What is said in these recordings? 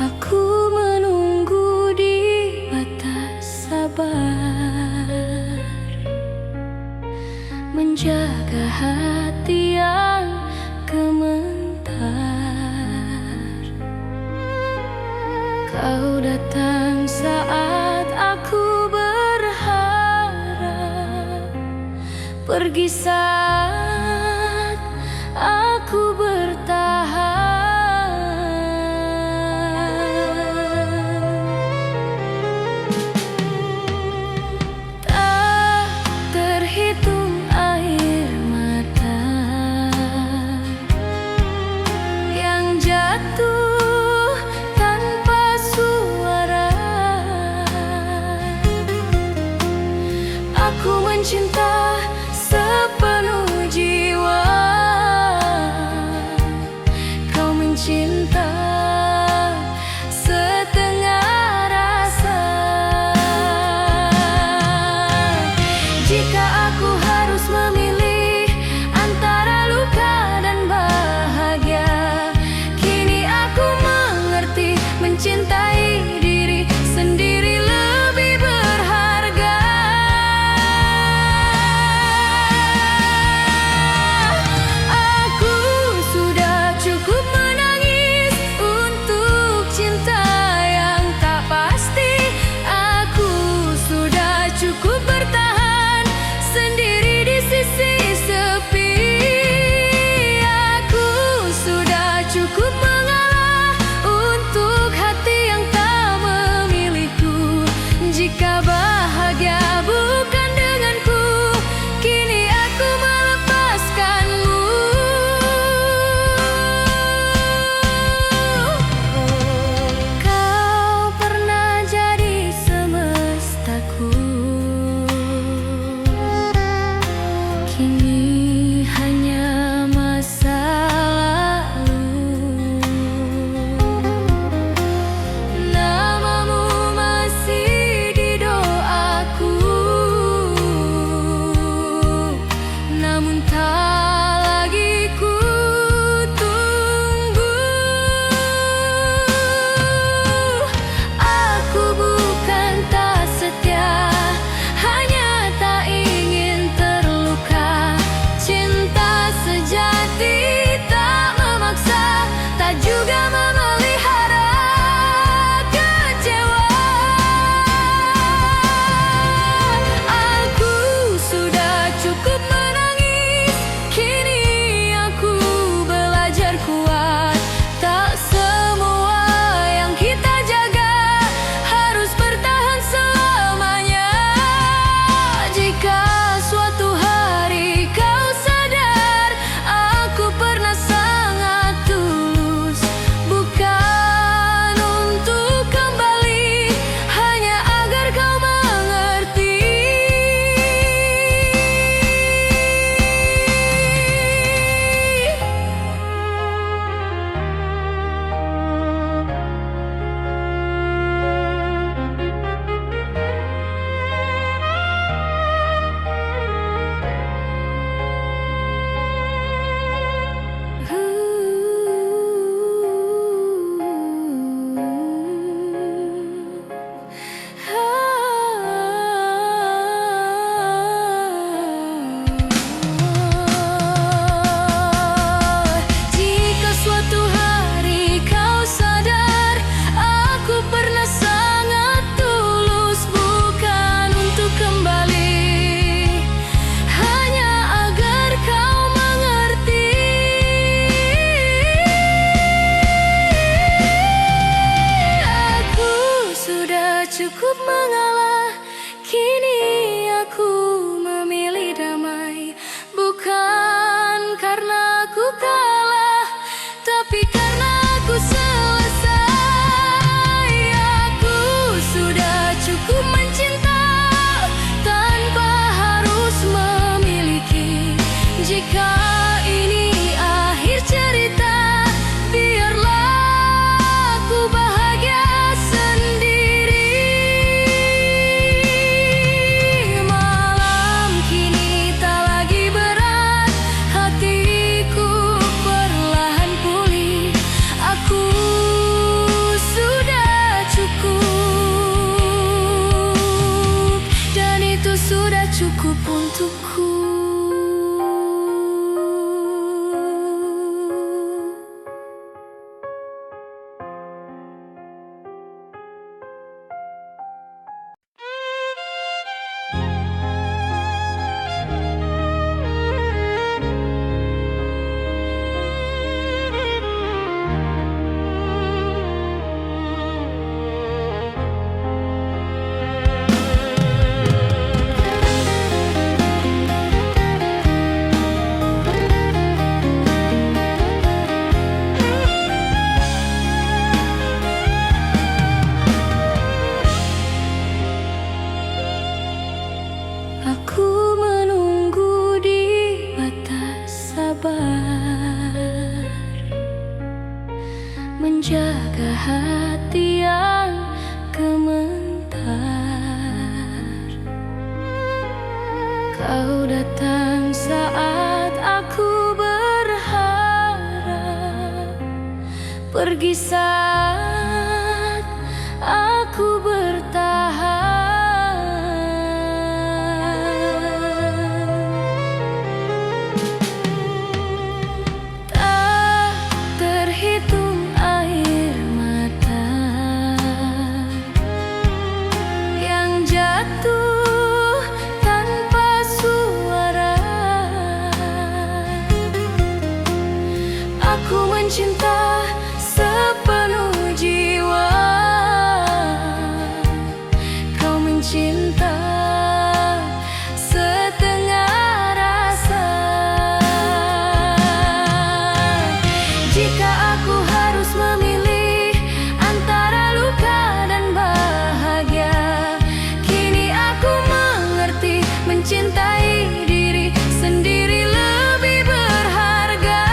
Aku menunggu di batas sabar, menjaga hati yang gemetar. Kau datang saat aku berharap, pergi saat aku bertahan. Tak terhitung air mata yang jatuh tanpa suara. Aku mencinta sepenuh jiwa, kau mencinta setengah rasa. Jika aku harus memilih antara luka dan bahagia, kini aku mengerti mencintai diri sendiri lebih berharga. Aku sudah cukup menangis untuk cinta yang tak pasti. Aku sudah cukup bertahan sendiri di sisi sepi. Aku sudah cukup mengalah untuk hati yang tak memilihku. Jika bahagia bukan denganku, kini aku melepaskanmu. Kau pernah jadi semestaku, kini hanya masa lalu. menjaga hati yang gemetar. Kau datang saat aku berharap, pergi saat aku bertahan. Tak terhitung air mata yang jatuh tanpa suara. Aku mencinta sepenuh jiwa, kau mencinta setengah rasa. Jika aku harus memilih antara luka dan bahagia, kini aku mengerti mencintai diri sendiri lebih berharga.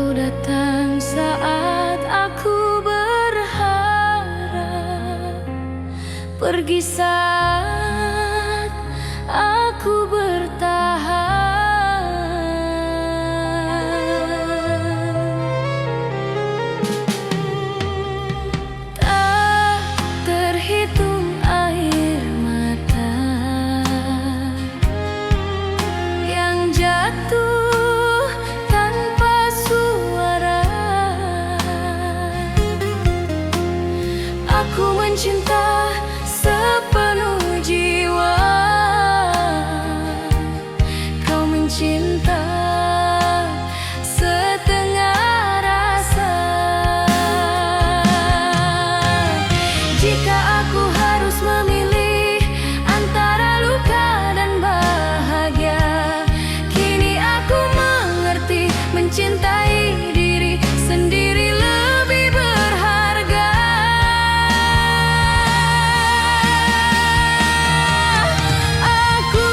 Kau datang saat aku berharap, pergi saat aku bertahan. Tak terhitung air mata yang jatuh tanpa suara. Aku mencinta sepenuh jiwa, kau mencinta setengah rasa. Jika aku harus memilih antara luka dan bahagia, kini aku mengerti mencintai diri sendiri lebih berharga. Aku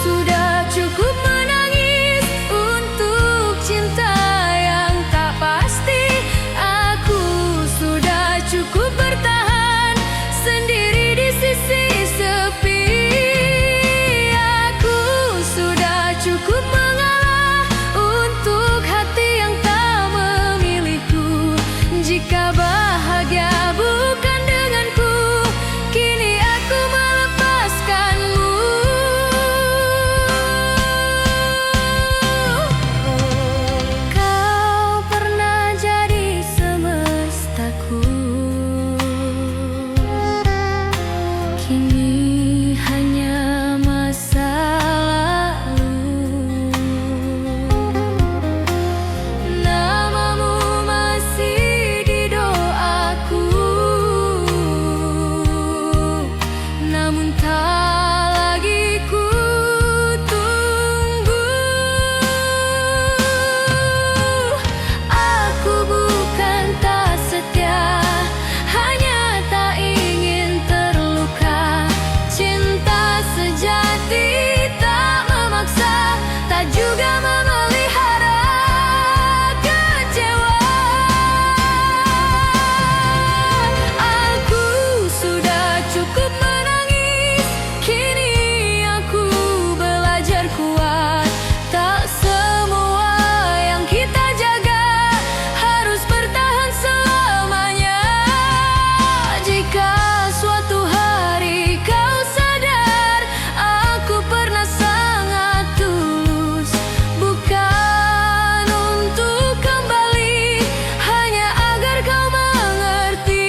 sudah cukup menangis untuk cinta yang tak pasti. Aku sudah cukup bertahan sendiri di sisi sepi. Aku sudah cukup mengalah untuk hati yang tak memilihku. Jika bahagia bukan denganku, kini aku melepaskanmu. Kau pernah jadi semestaku, kini hanya masa lalu. Namamu masih di doaku, namun tak lagi ku tunggu. Aku bukan tak setia, hanya tak ingin terluka. Cinta sejati tak memaksa, tak juga memelihara kecewa. Aku sudah cukup menangis, kini aku belajar kuat. Tak semua yang kita jaga harus bertahan selamanya. Jika suatu hari kau sadar aku pernah sangat tulus, bukan untuk kembali, hanya agar kau mengerti.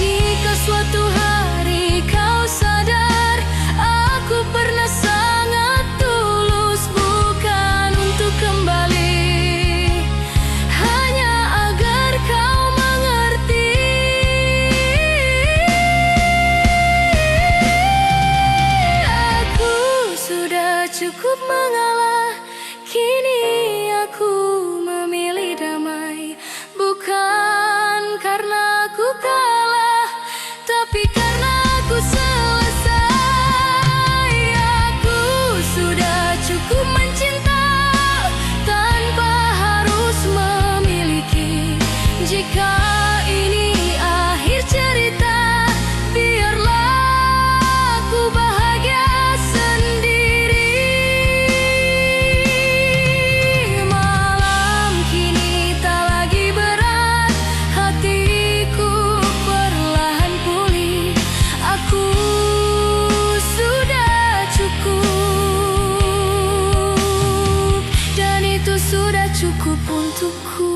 Jika suatu hari kau sadar aku pernah sangat tulus, bukan untuk kembali, hanya agar kau mengerti. Aku sudah cukup mengalah, kini aku memilih damai. Bukan karena aku kalah, tapi karena aku selesai. Aku sudah cukup mencinta tanpa harus memiliki. Jika ini akhir cerita, biarlah aku bahagia sendiri. Malam kini tak lagi berat, hatiku perlahan pulih. Aku sudah cukup, dan itu sudah cukup untukku.